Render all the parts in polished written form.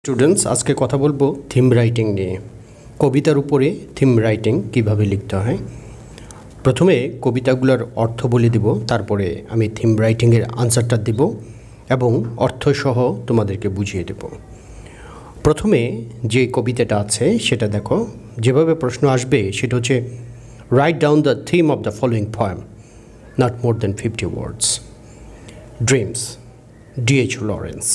Students আজকে কথা বলবো থিম রাইটিং নিয়ে। কবিতার উপরে থিম রাইটিং কিভাবে লিখতে হয়। প্রথমে কবিতাগুলোর অর্থ বলে দিব, তারপরে আমি থিম রাইটিংয়ের আনসারটা দেব এবং অর্থসহ তোমাদেরকে বুঝিয়ে দেব। প্রথমে যে কবিতাটা আছে সেটা দেখো, যেভাবে প্রশ্ন আসবে সেটা হচ্ছে right down the theme of the following poem, not more than 50 words. Dreams, D.H. Lawrence.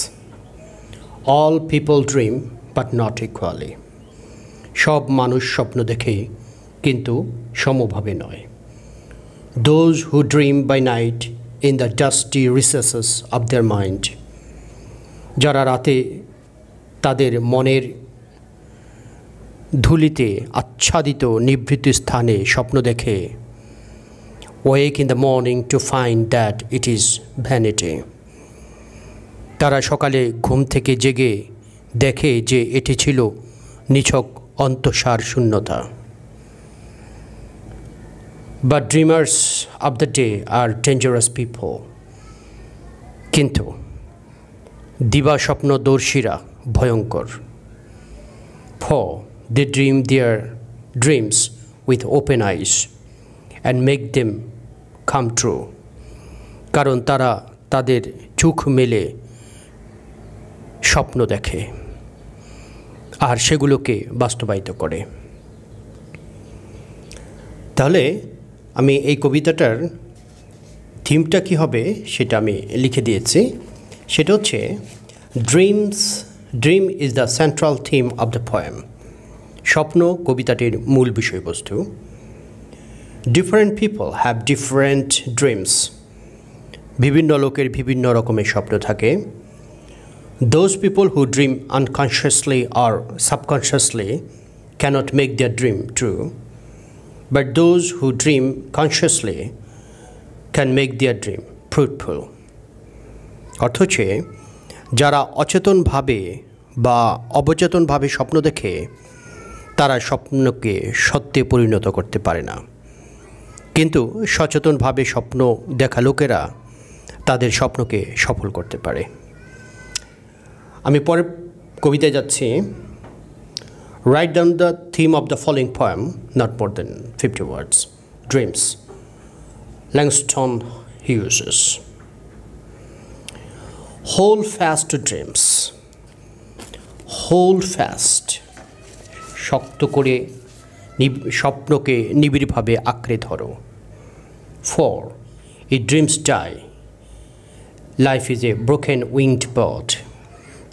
All people dream but not equally. সব মানুষ স্বপ্ন দেখে কিন্তু সমভাবে নয়। Those who dream by night in the dusty recesses of their mind. যারা রাতে তাদের মনের ধুলিতে আচ্ছাদিত নিভৃত স্থানে স্বপ্ন দেখে, wake in the morning to find that it is vanity. তারা সকালে ঘুম থেকে জেগে দেখে যে এটি ছিল নিছক অন্তঃসার শূন্যতা। But dreamers of the day are dangerous people. কিন্তু দিবা স্বপ্নদর্শীরা ভয়ঙ্কর। For they dream their dreams with open eyes and make them come true. কারণ তারা তাদের চোখ মেলে স্বপ্ন দেখে আর সেগুলোকে বাস্তবায়িত করে। তাহলে আমি এই কবিতাটার থিমটা কী হবে সেটা আমি লিখে দিয়েছি। সেটা হচ্ছে dream is the central theme of the poem. স্বপ্ন কবিতাটির মূল বিষয়বস্তু। Different people have different dreams. বিভিন্ন লোকের বিভিন্ন রকমের স্বপ্ন থাকে। Those people who dream unconsciously or subconsciously cannot make their dream true, but those who dream consciously can make their dream fruitful. অর্থ হচ্ছে যারা অচেতনভাবে বা অবচেতনভাবে স্বপ্ন দেখে তারা স্বপ্নকে সত্যে পরিণত করতে পারে না, কিন্তু সচেতনভাবে স্বপ্ন দেখা লোকেরা তাদের স্বপ্নকে সফল করতে পারে। আমি পরের কবিতায় যাচ্ছি। Write down the theme of the following poem, not more than 50 words. Dreams, Langston Hughes. Hold fast to dreams. Hold fast, শক্ত করে স্বপ্নকে নিবিড়ভাবে আঁকড়ে ধরো। For if dreams die, life is a broken winged bird.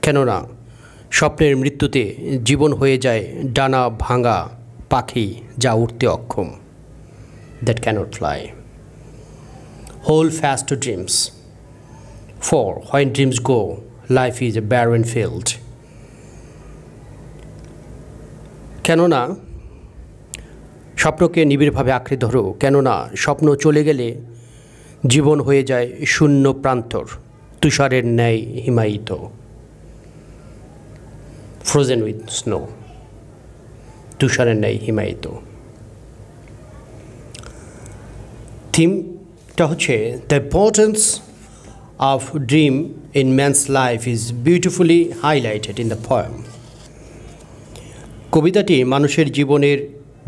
কেননা স্বপ্নের মৃত্যুতে জীবন হয়ে যায় ডানা ভাঙা পাখি যা উঠতে অক্ষম, that cannot fly. Hold fast to dreams, for when dreams go life is a barren field. কেননা স্বপ্নকে নিবিড়ভাবে আঁকড়ে ধরো, কেননা স্বপ্ন চলে গেলে জীবন হয়ে যায় শূন্য প্রান্তর, তুষারের ন্যায় হিমায়িত। ফ্রোজেন উইথ স্নো, তুষারের ন্যায় হিমায়িত। থিমটা হচ্ছে the importance of dream in man's life is beautifully highlighted in the poem. কবিতাটি মানুষের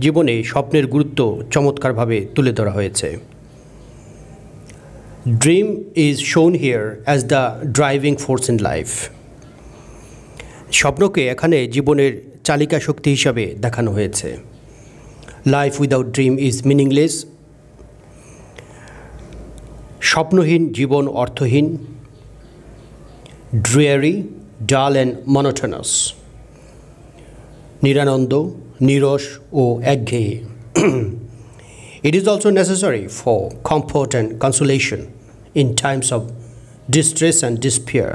জীবনে স্বপ্নের গুরুত্ব চমৎকারভাবে তুলে ধরা হয়েছে। Dream is shown here as the driving force in life. স্বপ্নকে এখানে জীবনের চালিকা শক্তি হিসাবে দেখানো হয়েছে। Life without dream is meaningless. স্বপ্নহীন জীবন অর্থহীন, ড্রেয়ারি, ডাল অ্যান্ড মনোটোনাস, নিরানন্দ, নিরস ও একঘেয়ে। It is also necessary for comfort and consolation in Times of distress and despair.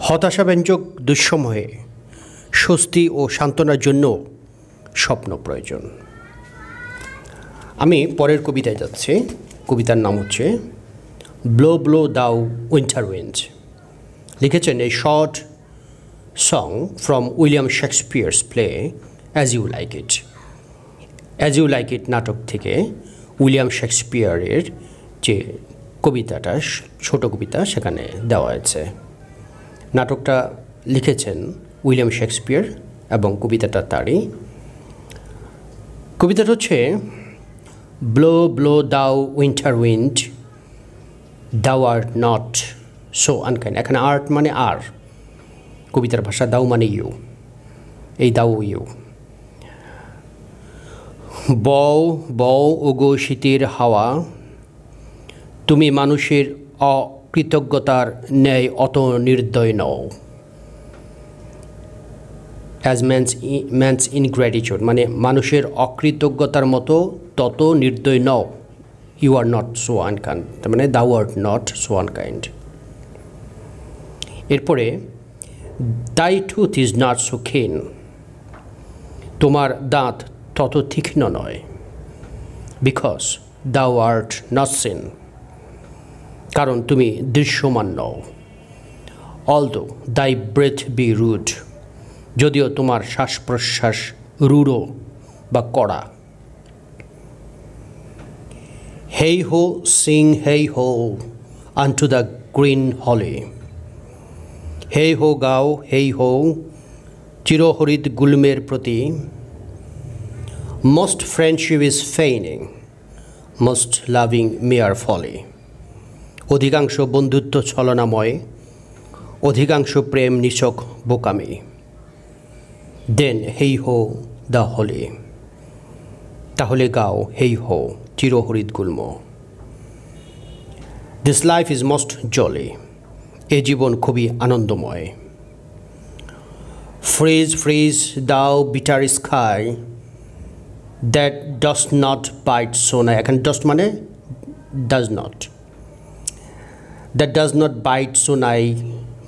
হতাশাব্যঞ্জক দুঃসময়ে স্বস্তি ও সান্ত্বনার জন্য স্বপ্ন প্রয়োজন। আমি পরের কবিতায় যাচ্ছি। কবিতার নাম হচ্ছে blow blow thou winter wind. লিখেছেন a short song from William Shakespeare's play as you like it. As you like it নাটক থেকে উইলিয়াম শেক্সপিয়ারের যে কবিতাটা, ছোট কবিতা, সেখানে দেওয়া হয়েছে। নাটকটা লিখেছেন উইলিয়াম শেক্সপিয়ার এবং কবিতাটা তারই। কবিতাটা হচ্ছে blow blow thou winter wind, দাও আর্ট নট সো আনকাইন্ড। এখানে আর্ট মানে আর, কবিতার ভাষা দাও মানে ইউ, এই দাও ইউ। বও বও ওগো শীতের হাওয়া, তুমি মানুষের অকৃতজ্ঞতার ন্যায় অত নির্দয় নও। অ্যাজ ম্যানস ইনগ্র্যাটিটিউড, মানে মানুষের অকৃতজ্ঞতার মতো তত নির্দয় নও। You are not so unkind, তার মানে দাও আর্ট নট সো আনকাইন্ড। এরপরে দাই টুথ ইজ নট সো ক্ষীণ, তোমার দাঁত তত তীক্ষ্ণ নয়। বিকজ দাও আর্ট নট সিন, কারণ তুমি দৃশ্যমান নও। অলদো দাই ব্রেথ বি রুড, যদিও তোমার শ্বাস প্রশ্বাস রূঢ় বা কড়া। হেই হো সিং হেই হো আনটু দ্য গ্রিন হলি, হেই হো গাও হেই হো চিরহরিত গুল্মের প্রতি। Most friendship is feigning, most loving mere folly, অধিকাংশ বন্ধুত্ব ছলনাময়, অধিকাংশ প্রেম নিছক বোকামি। দেন হেই হো দ্য হোলি, তাহলে গাও হেই হো চিরহরিত গুল্ম। This life is most jolly, এ জীবন খুবই আনন্দময়। Freeze freeze thou bitter sky, that dost not bite so nigh. এখানে ডাস্ট মানে does not, that does not bite so nigh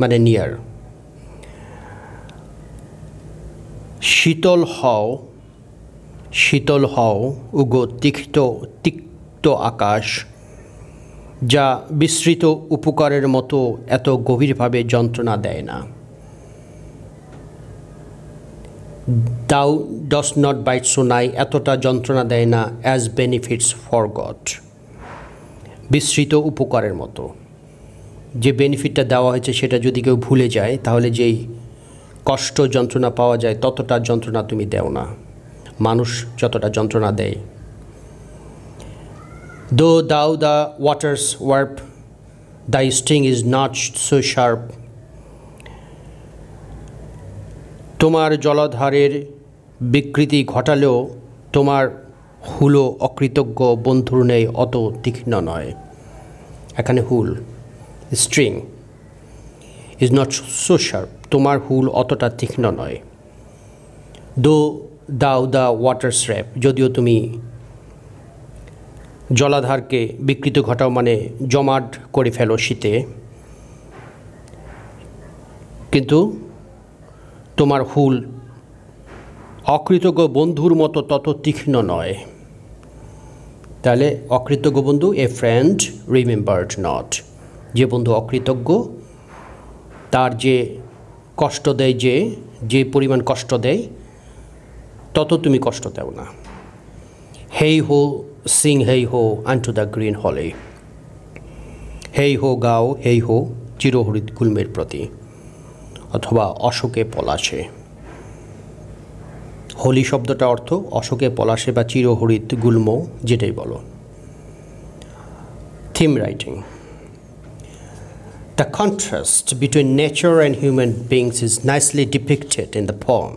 মানে নিয়ার। শীতল হও শীতল হও উগো তিক্ত আকাশ, যা বিস্তৃত উপকারের মতো এত গভীরভাবে যন্ত্রণা দেয় না। দাও ডস নট বাইট সো নাই, এতটা যন্ত্রণা দেয় না অ্যাজ বেনিফিটস ফর গড, বিস্তৃত উপকারের মতো। যে বেনিফিটটা দেওয়া হয়েছে সেটা যদি কেউ ভুলে যায়, তাহলে যেই কষ্ট যন্ত্রণা পাওয়া যায় ততটা যন্ত্রণা তুমি দেও না, মানুষ যতটা যন্ত্রণা দেয়। Though thou the waters warp, the sting is not so sharp, তোমার জলাধারের বিকৃতি ঘটালেও তোমার হুলো অকৃতজ্ঞ বন্ধুর নেই অত তীক্ষ্ণ নয়। এখানে হুল string is not so sharp, তোমার হুল অতটা তীক্ষ্ণ নয়। দো দাও দ্য ওয়াটার স্র্যাপ, যদিও তুমি জলাধারকে বিকৃত ঘটাও মানে জমাট করে ফেলো শীতে, কিন্তু তোমার হুল অকৃতজ্ঞ বন্ধুর মতো তত তীক্ষ্ণ নয়। তাহলে অকৃতজ্ঞ বন্ধু এ ফ্রেন্ড রিমেম্বার্ড নট, যে বন্ধু অকৃতজ্ঞ তার যে কষ্ট দেয়, যে পরিমাণ কষ্ট দেয় তত তুমি কষ্ট দাও না। হেই হো সিং হেই হো আনটু দ্য গ্রিন হলি, হেই হো গাও হেই হো চিরহরিত গুল্মের প্রতি, অথবা অশোকে পলাশে। হোলি শব্দটা অর্থ অশোকে পলাশে বা চিরহরিত গুল্ম, যেটাই বলো। Theme writing. The contrast between nature and human beings is nicely depicted in the poem.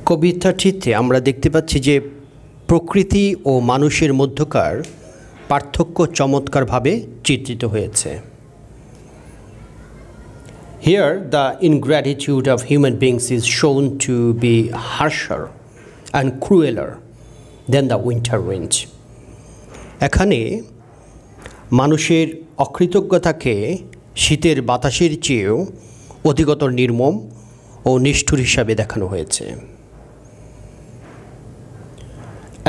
কবিতাটিতে আমরা দেখতে পাচ্ছি যে প্রকৃতি ও মানুষের মধ্যকার পার্থক্য চমৎকারভাবে চিত্রিত হয়েছে। Here the ingratitude of human beings is shown to be harsher and crueler than the winter wind. এখানে মানুষের অকৃতজ্ঞতাকে শীতের বাতাসের চেয়েও অধিকতর নির্মম ও নিষ্ঠুর হিসাবে দেখানো হয়েছে।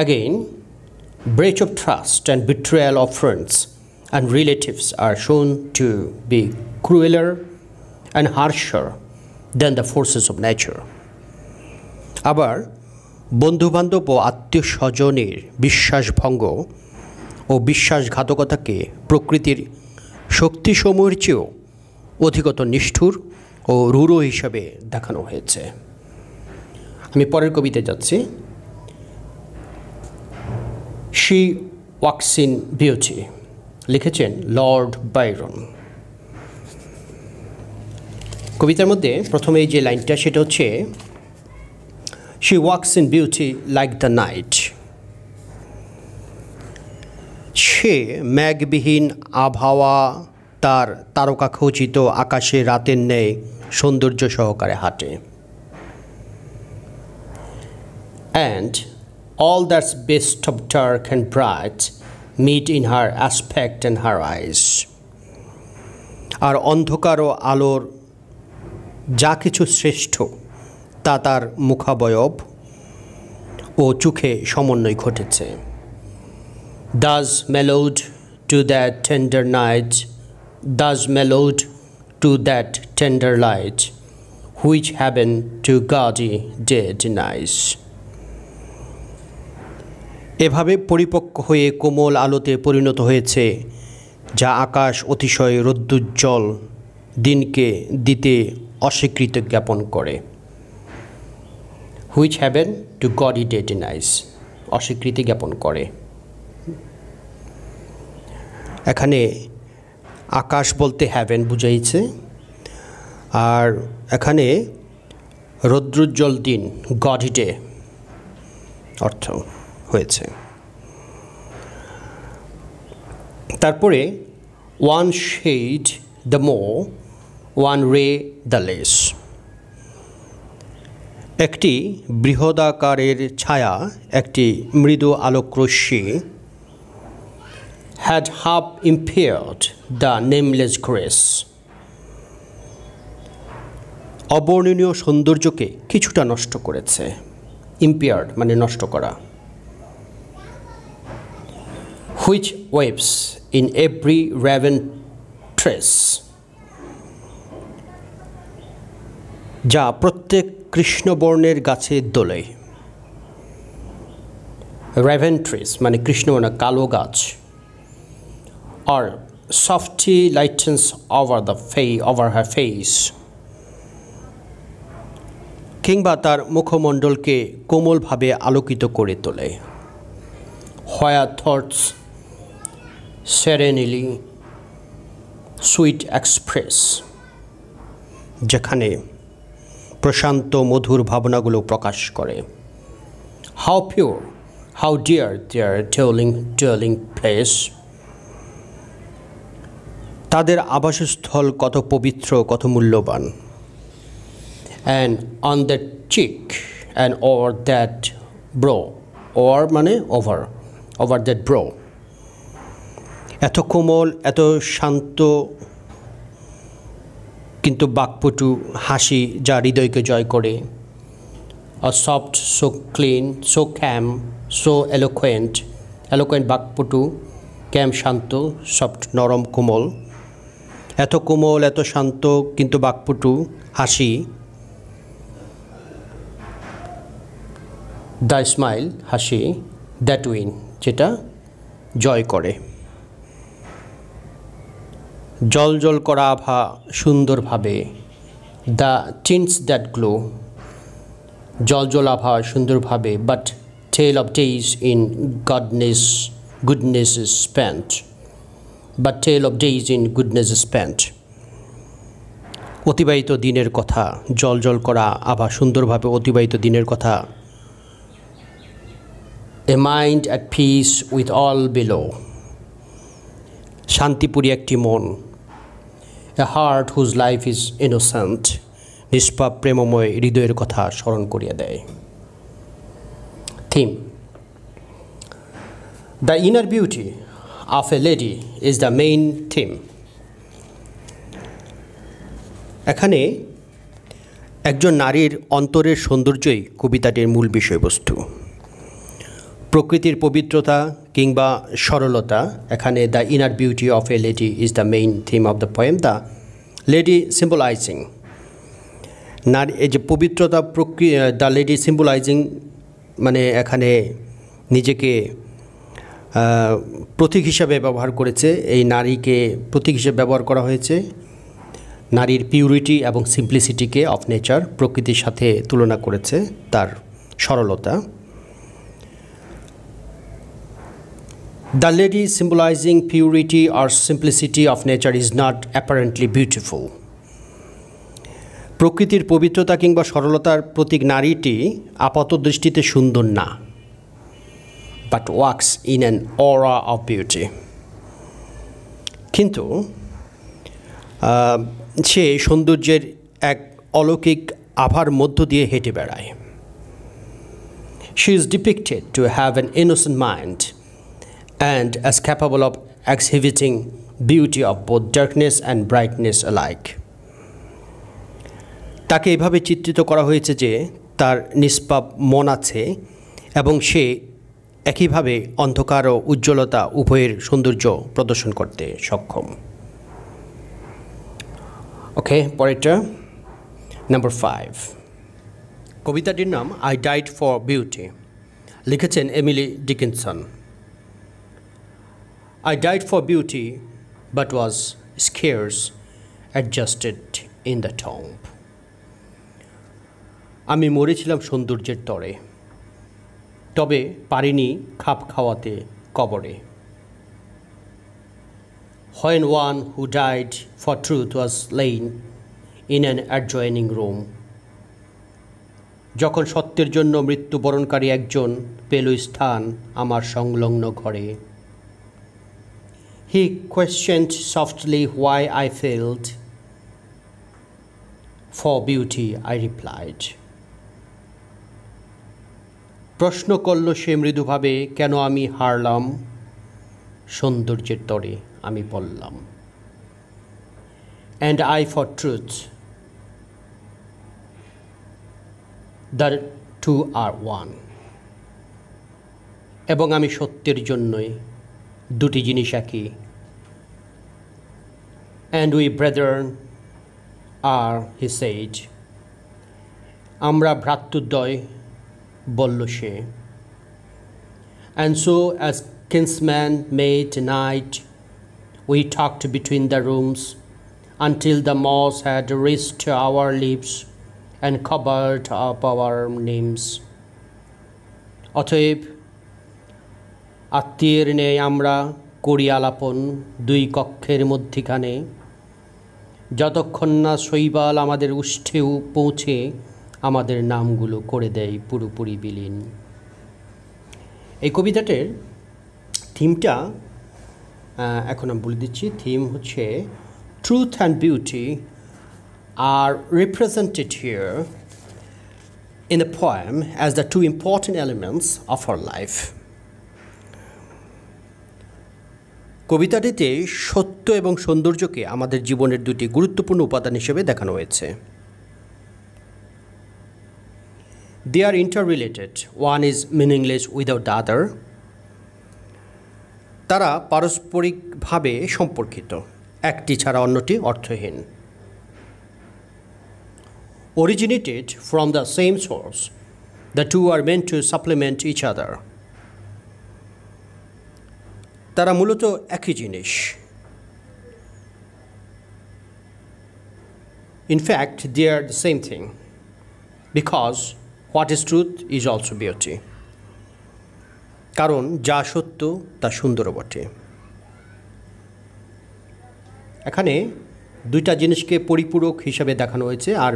Again, breach of trust and betrayal of friends and relatives are shown to be crueler and harsher than the forces of nature. আবার বন্ধুবান্ধব ও আত্মীয় স্বজনের বিশ্বাসভঙ্গ ও বিশ্বাসঘাতকতাকে প্রকৃতির শক্তিসমূহের চেয়েও অধিকতর নিষ্ঠুর ও রূঢ় হিসাবে দেখানো হয়েছে। আমি পরের কবিতায় যাচ্ছি। শি ওয়াকস ইন বিউটি, লিখেছেন লর্ড বাইরন। কবিতার মধ্যে প্রথমে যে লাইনটা সেটা হচ্ছে, she walks in beauty like the night. সে মেঘবিহীন আবহাওয়া তার তারকাখচিত আকাশে রাতের ন্যায় সৌন্দর্য সহকারে হাঁটে। And all that's best of dark and bright meet in her aspect and her eyes. আর অন্ধকার ও আলোর যা কিছু শ্রেষ্ঠ তা তার মুখাবয়ব ও চোখে সমন্বয় ঘটেছে। Thus mellowed to that tender night, thus mellowed to that tender light, which heaven to gaudy day denies. এভাবে পরিপক্ক হয়ে কোমল আলোতে পরিণত হয়েছে যা আকাশ অতিশয় রৌদ্রোজ্জ্বল দিনকে দিতে অস্বীকৃতি জ্ঞাপন করে। Which haven two গডি day denies, অস্বীকৃতি জ্ঞাপন করে। এখানে আকাশ বলতে হ্যাভেন বুঝাইছে, আর এখানে রৌদ্রোজ্জ্বল দিন গডি ডে অর্থ হয়েছে। তারপরে one shade the more, one ray the less. একটি বৃহদাকারের ছায়া, একটি মৃদু আলোকরশ্মি, had half impaired the nameless grace, অবর্ণনীয় সৌন্দর্যকে কিছুটা নষ্ট করেছে। impaired মানে নষ্ট করা। which waves in every raven trace, যা প্রত্যেক কৃষ্ণবর্ণের গাছে দোলে। raven trees মানে কৃষ্ণবর্ণ কালো গাছ। or softly lightens over her face, কিংবা তার মুখমণ্ডলকে কোমলভাবে আলোকিত করে তোলে। where thoughts serenely sweet express, যেখানে প্রশান্ত মধুর ভাবনাগুলো প্রকাশ করে। how pure, how dear their dwelling place, তাদের আবাসস্থল কত পবিত্র, কত মূল্যবান। and on that cheek and over that brow, or মানে over that brow, এত কোমল, এত শান্ত কিন্তু বাকপটু হাসি যা হৃদয়কে জয় করে। a soft, so clean, so calm, so eloquent বাকপটু, cam Shanto, soft নরম কোমল, এত কোমল, এত শান্ত কিন্তু বাকপটু হাসি। দ্য স্মাইল হাসি, দ্যাট উইন যেটা জয় করে। জল জল করা আভা সুন্দরভাবে, দ্য টিন্টস দ্যাট গ্লো, জল জল আভা সুন্দরভাবে। But tell of days in goodness is spent, but tell of days in goodness is spent, অতিবাহিত দিনের কথা, জল জল করা আভা সুন্দরভাবে অতিবাহিত দিনের কথা। A mind at peace with all below, শান্তিপুরী একটি মন। A heart whose life is innocent, নিষ্পাপ প্রেমময় হৃদয়ের কথা স্মরণ করিয়া দেয়। Theme: The inner beauty of a lady is the main theme. এখানে একজন নারীর অন্তরের সৌন্দর্যই কবিতাটির মূল বিষয়বস্তু। প্রকৃতির পবিত্রতা কিংবা সরলতা, এখানে the inner beauty of a lady is the main theme of the poem. The lady সিম্বলাইজিং, নারী এই যে পবিত্রতা, দ্য লেডি সিম্বলাইজিং মানে এখানে নিজেকে প্রতীক হিসাবে ব্যবহার করেছে। এই নারীকে প্রতীক হিসেবে ব্যবহার করা হয়েছে। নারীর পিউরিটি এবং সিম্পলিসিটিকে অফ নেচার, প্রকৃতির সাথে তুলনা করেছে, তার সরলতা। The lady symbolizing purity or simplicity of nature is not apparently beautiful. প্রকৃতির পবিত্রতা কিংবা সরলতার প্রতীক নারীটি আপাত দৃষ্টিতে সুন্দর না, but walks in an aura of beauty. কিন্তু সে সৌন্দর্যের এক অলৌকিক আভার মধ্য দিয়ে হেঁটে বেড়ায়। She is depicted to have an innocent mind and as capable of exhibiting beauty of both darkness and brightness alike. তাকে এভাবে চিত্রিত করা হয়েছে যে তার নিষ্পাপ মন আছে এবং সে একইভাবে অন্ধকার ও উজ্জ্বলতা উভয়ের সৌন্দর্য প্রদর্শন করতে সক্ষম। ওকে, পরেরটা নাম্বার 5। কবিতাটির নাম আই ডাইড ফর বিউটি, লিখেছেন Emily Dickinson. I died for beauty, but was scarce adjusted in the tomb. আমি মরেছিলাম সৌন্দর্যের তরে, তবে পারিনি খাপ খাওয়াতে কবরে। When one who died for truth was lain in an adjoining room. যখন সত্যের জন্য মৃত্যুবরণকারী একজন পেল স্থান আমার সংলগ্ন ঘরে। He questioned softly why I failed. For beauty, I replied. প্রশ্ন করল সে মৃদুভাবে, কেন আমি হারলাম? সৌন্দর্যের তরে আমি বললাম। And I for truth, the two are one. এবং আমি সত্যের জন্যই, দুটি জিনিস একই। And we brethren are, he said. আমরা ভ্রাতৃদ্বয়, বলল সে। And so as kinsmen may tonight, we talked between the rooms until the moss had reached our lips and covered up our names. অতএব আত্মীয়ের ন্যায় আমরা করি আলাপন দুই কক্ষের মধ্যিখানে, যতক্ষণ না শৈবাল আমাদের উষ্ঠেও পৌঁছে আমাদের নামগুলো করে দেয় পুরোপুরি বিলীন। এই কবিতাটির থিমটা এখন আমি বলে দিচ্ছি। থিম হচ্ছে truth and beauty are represented here in the poem as the two important elements of our life. কবিতাটিতে সত্য এবং সৌন্দর্যকে আমাদের জীবনের দুটি গুরুত্বপূর্ণ উপাদান হিসেবে দেখানো হয়েছে। They are interrelated. One is meaningless without the other. তারা পারস্পরিকভাবে সম্পর্কিত, একটি ছাড়া অন্যটি অর্থহীন। Originated from the same source, the two are meant to supplement each other. তারা মূলত একই জিনিস। In fact, they are the same thing, because what is truth is also beauty. কারণ যা সত্য তা সুন্দর বটে। এখানে দুইটা জিনিসকে পরিপূরক হিসাবে দেখানো হয়েছে, are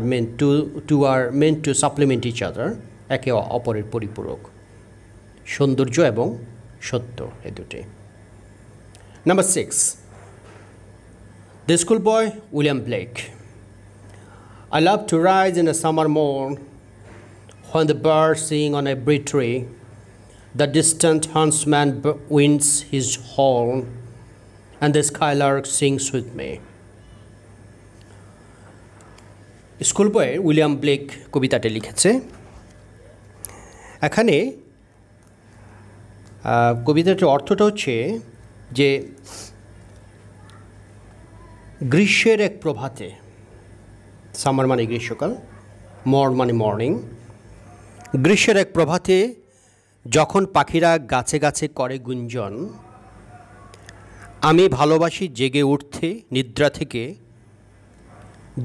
to are meant to supplement each other, একে অপরের পরিপূরক, সৌন্দর্য এবং সত্য এ দুটি। Number 6, the schoolboy William Blake. I love to rise in a summer morn when the birds sing on every tree. The distant huntsman winds his horn, and the skylark sings with me. Schoolboy William Blake কবিতাটি লিখেছে। এখানে কবিতাটির অর্থটা হচ্ছে যে গ্রীষ্মের এক প্রভাতে, সামার মানে গ্রীষ্মকাল, মর্ন মানে মর্নিং, গ্রীষ্মের এক প্রভাতে যখন পাখিরা গাছে গাছে করে গুঞ্জন, আমি ভালোবাসি জেগে উঠতে নিদ্রা থেকে।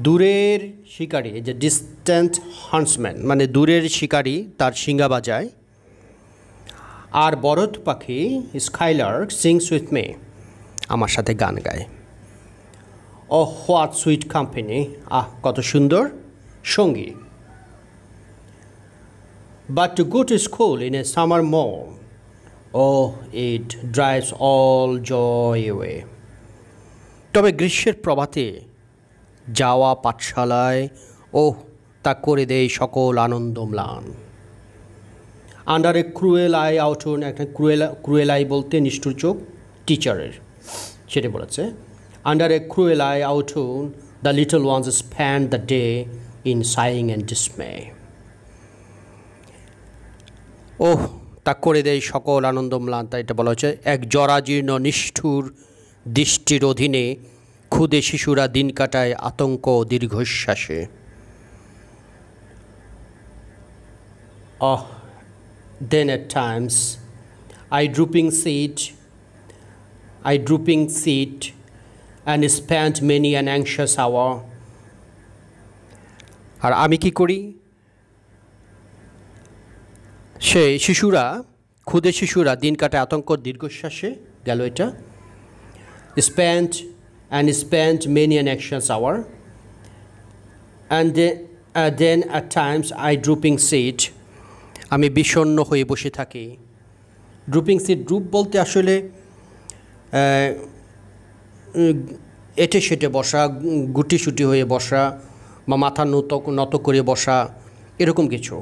দূরের শিকারি, যে ডিস্ট্যান্ট হান্টসম্যান, মানে দূরের শিকারি তার শিঙ্গা বাজায়। আর বরদ পাখি স্কাইলার্ক সিংস উইথ মি, আমার সাথে গান গায়। ও হোয়াট সুইট কোম্পানি, কত সুন্দর সঙ্গী। But to go to school in a summer morn, oh, it drives all joy away. তবে গ্রীষ্মের প্রভাতে যাওয়া পাঠশালায়, তা করে দেয় সকল আনন্দ ম্লান। Under a cruel eye outworn, একটা ক্রুয়েল আই বলতে নিষ্ঠুর চোখ টিচারের, সেটা বলেছে। Under a cruel eye outworn the little ones spend the day in sighing and dismay. তা করে দেয় সকল আনন্দ ম্লান, তা এটা বলা হচ্ছে। এক জরাজীর্ণ নিষ্ঠুর দৃষ্টির অধীনে ক্ষুদে শিশুরা দিন কাটায় আতঙ্ক ও দীর্ঘশ্বাসে। Then at times I drooping seat and spent many an anxious hour. আর আমি কি করি? ক্ষুদে শিশুরা দিন কাটায় আতঙ্ক দীর্ঘশ্বাসে, গেল এটা। spent many an anxious hour, and then at times I drooping seat, আমি বিষণ্ণ হয়ে বসে থাকি। ড্রুপিং সিট, ড্রুপ বলতে আসলে এটে সেটে বসা, গুটিসুটি হয়ে বসা, বা মাথা নত করে বসা, এরকম কিছু।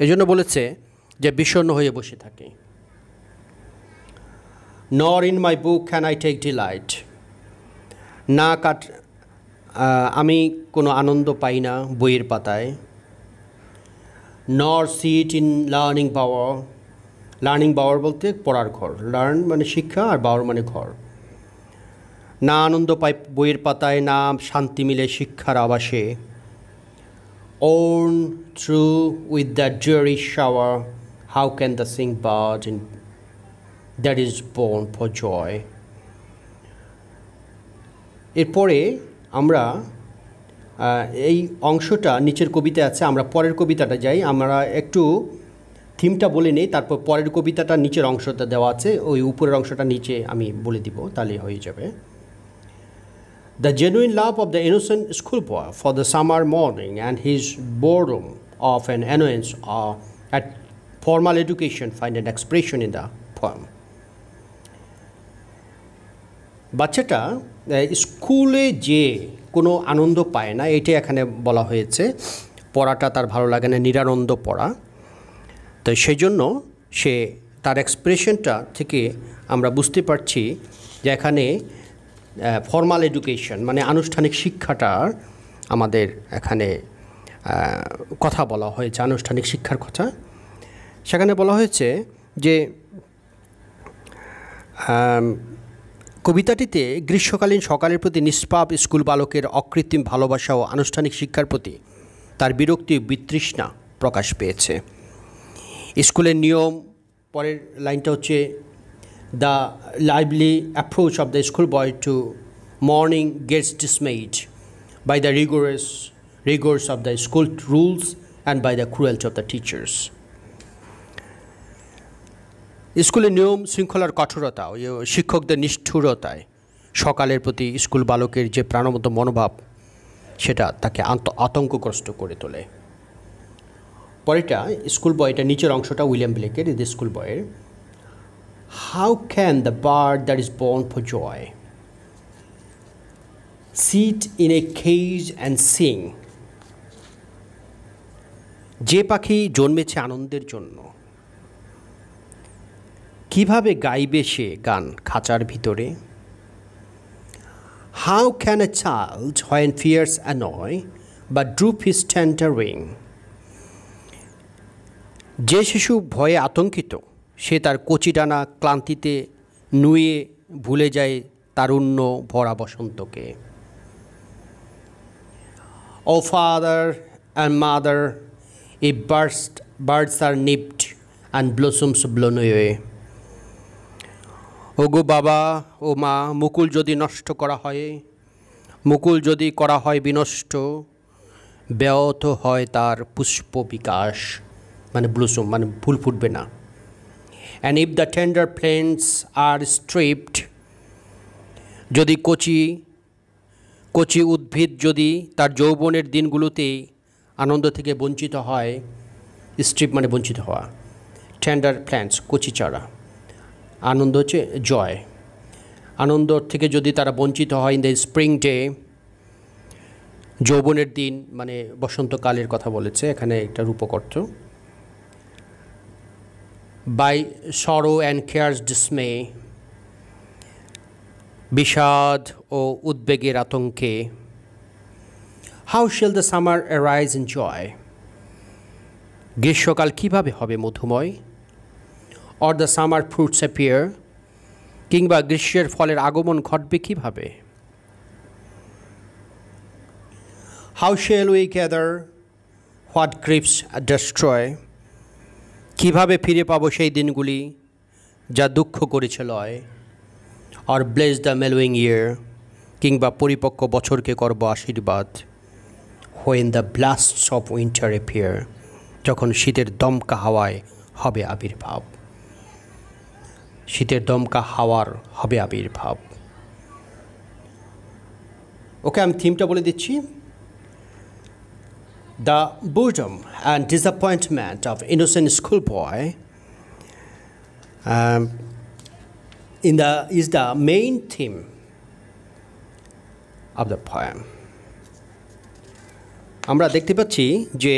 এই জন্য বলেছে যে বিষণ্ণ হয়ে বসে থাকি। Nor in my book can I take delight, আমি কোনো আনন্দ পাই না বইয়ের পাতায়। Nor sit in learning bower, learning bower বলতে পড়ার ঘর, লার্ন মানে শিক্ষা আর বাওয়ার মানে ঘর। না আনন্দ পাই বইয়ের পাতায়, না শান্তি মিলে শিক্ষার আবাসে। Worn through with that dreary shower, how can the sing bird that is born for joy? এরপরে আমরা এই অংশটা নিচের কবিতায় আছে, আমরা পরের কবিতাটা যাই। আমরা একটু থিমটা বলে নেই, তারপর পরের কবিতাটা নিচের অংশটা দেওয়া আছে, ওই উপরের অংশটা নিচে আমি বলে দিব, তাহলে হয়ে যাবে। The genuine love of the innocent schoolboy for the summer morning and his boredom of an annoyance at formal education find an expression in the poem. বাচ্চাটা স্কুলে যে কোনো আনন্দ পায় না, এটাই এখানে বলা হয়েছে। পড়াটা তার ভালো লাগে না, নিরানন্দ পড়া। তো সেই জন্য সে তার এক্সপ্রেশনটা থেকে আমরা বুঝতে পারছি যে এখানে ফর্মাল এডুকেশন মানে আনুষ্ঠানিক শিক্ষাটার আমাদের এখানে কথা বলা হয়েছে, আনুষ্ঠানিক শিক্ষার কথা। সেখানে বলা হয়েছে যে কবিতাটিতে গ্রীষ্মকালীন সকালের প্রতি নিষ্পাপ স্কুল বালকের অকৃত্রিম ভালোবাসা ও আনুষ্ঠানিক শিক্ষার প্রতি তার বিরক্তি ও বিতৃষ্ণা প্রকাশ পেয়েছে। স্কুলের নিয়ম, পরের লাইনটা হচ্ছে, the lively approach of the schoolboy to morning gets dismayed by the rigors of the school rules and by the cruelty of the teachers. স্কুলের নিয়ম শৃঙ্খলার কঠোরতা ও শিক্ষকদের নিষ্ঠুরতায় সকালের প্রতি স্কুল বালকের যে প্রাণবন্ত মনোভাব, সেটা তাকে আতঙ্কগ্রস্ত করে তোলে। পরেরটা স্কুল বয়টা, নিচের অংশটা উইলিয়াম ব্লেকের, দ্য স্কুল বয়ের। How can the bird that is born for joy sit in a cage and sing? যে পাখি জন্মেছে আনন্দের জন্য, কিভাবে গাইবে সে গান খাঁচার ভিতরে? How can a child when fears annoy but droop his tender wing? যে শিশু ভয়ে আতঙ্কিত, সে তার কচি ডানা ক্লান্তিতে নুয়ে ভুলে যায় তারুণ্য ভরা বসন্তকে। Oh father and mother, if birds are nipped and blossoms blown away. ওগো বাবা ও মা, মুকুল যদি নষ্ট করা হয়, মুকুল যদি করা হয় বিনষ্ট, ব্যাহত হয় তার পুষ্প বিকাশ, মানে ব্লুসম, মানে ফুল ফুটবে না। And if the tender plants are stripped, যদি কচি কচি উদ্ভিদ যদি তার যৌবনের দিনগুলোতে আনন্দ থেকে বঞ্চিত হয়, স্ট্রিপ মানে বঞ্চিত হওয়া, টেন্ডার প্ল্যান্টস কচি চারা, আনন্দ হচ্ছে জয়, আনন্দ থেকে যদি তারা বঞ্চিত হয় ইন দ্য স্প্রিং ডে, যৌবনের দিন মানে বসন্তকালের কথা বলেছে এখানে, একটা রূপক অর্থ। বাই সরো অ্যান্ড কেয়ারস ডিসমে, বিষাদ ও উদ্বেগের আতঙ্কে। How shall the summer arise in joy, গ্রীষ্মকাল কীভাবে হবে মধুময়। Or the summer fruits appear, কিংবা গ্রীষ্মের ফলের আগমন ঘটবে কীভাবে। How shall we gather what grips destroy, কীভাবে ফিরে পাবো সেই দিনগুলি যা দুঃখ করেছে লয়। আর ব্লেস দ্য মেলোয়িং ইয়ার, কিংবা পরিপক্ক বছরকে করব আশীর্বাদ। When the blasts of winter appear, যখন শীতের দমকা হাওয়ায় হবে আবির্ভাব, শীতের দমকা হাওয়ার হবে আবির্ভাব। ওকে, আমি থিমটা বলে দিচ্ছি। The boredom and disappointment of innocent schoolboy is the main theme of the poem. আমরা দেখতে পাচ্ছি যে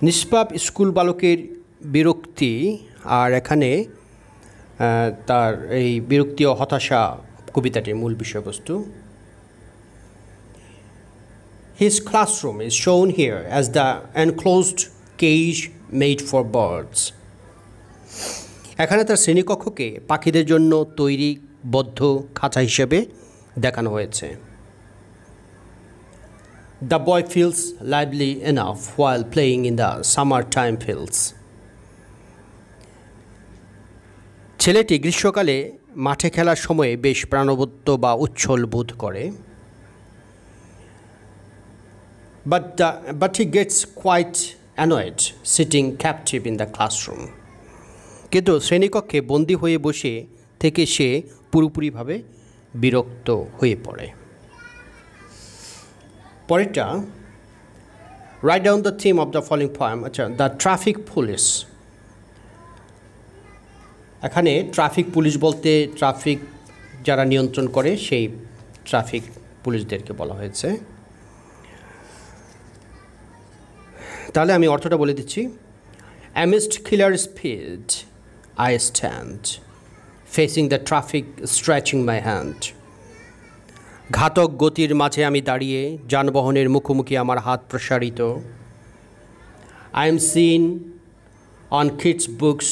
নিষ্পাপ স্কুল বালকের বিরক্তি, আর এখানে তার এই বিরক্তি ও হতাশা কবিতাটির মূল বিষয়বস্তু। His classroom is shown here as the enclosed cage made for birds. এখানে তার শ্রেণীকক্ষকে পাখিদের জন্য তৈরি বদ্ধ খাঁচা হিসেবে দেখানো হয়েছে। The boy feels lively enough while playing in the summertime fields. ছেলেটি গ্রীষ্মকালে মাঠে খেলার সময়ে বেশ প্রাণবন্ত বা উচ্ছল বোধ করে। But he gets quite annoyed sitting captive in the classroom. কিন্তু শ্রেণীকক্ষে বন্দী হয়ে বসে থেকে সে পুরোপুরিভাবে বিরক্ত হয়ে পড়ে। পরেরটা, write down the theme of the following poem. আচ্ছা, দ্য ট্রাফিক পুলিশ। এখানে ট্রাফিক পুলিশ বলতে ট্রাফিক যারা নিয়ন্ত্রণ করে সেই ট্রাফিক পুলিশদেরকে বলা হয়েছে। তাহলে আমি অর্থটা বলে দিচ্ছি। Amidst killer speed I stand, facing the traffic stretching my hand. ঘাতক গতির মাঝে আমি দাঁড়িয়ে, যানবাহনের মুখোমুখি আমার হাত প্রসারিত। I am seen on kids' books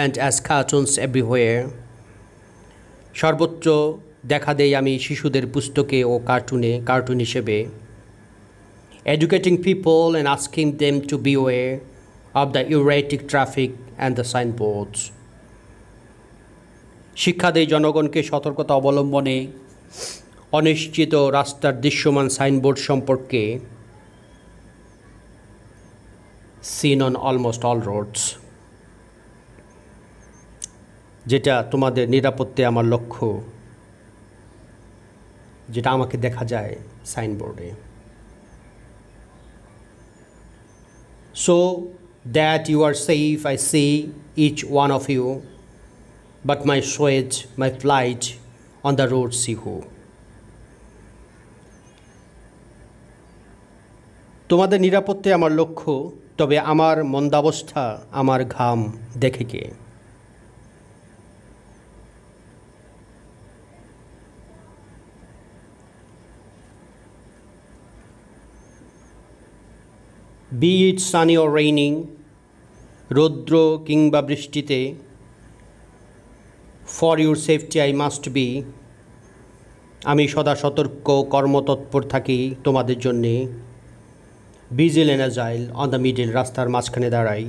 and as cartoons everywhere. সর্বত্র দেখা দেই আমি শিশুদের পুস্তকে ও কার্টুন হিসেবে। Educating people and asking them to beware of the erratic traffic and the signboards. শিক্ষা দেই জনগণকে সতর্কতা অবলম্বনে অনিশ্চিত রাস্তার দৃশ্যমান সাইনবোর্ড সম্পর্কে। Seen on almost all roads. যেটা তোমাদের নিরাপত্তে আমার লক্ষ্য, যেটা আমাকে দেখা যায় সাইনবোর্ডে। So that you are safe I see each one of you, but my sweat, my flight on the road see who. তোমাদের নিরাপত্তে আমার লক্ষ্য, তবে আমার মন্দাবস্থা আমার ঘাম দেখে কে। Be it sunny or raining, রৌদ্র কিংবা বৃষ্টিতে, for your safety I must be, আমি সদা সতর্ক কর্মতৎপর থাকি তোমাদের জন্যে, vigil and agile on the middle, রাস্তার মাঝখানে দাঁড়াই,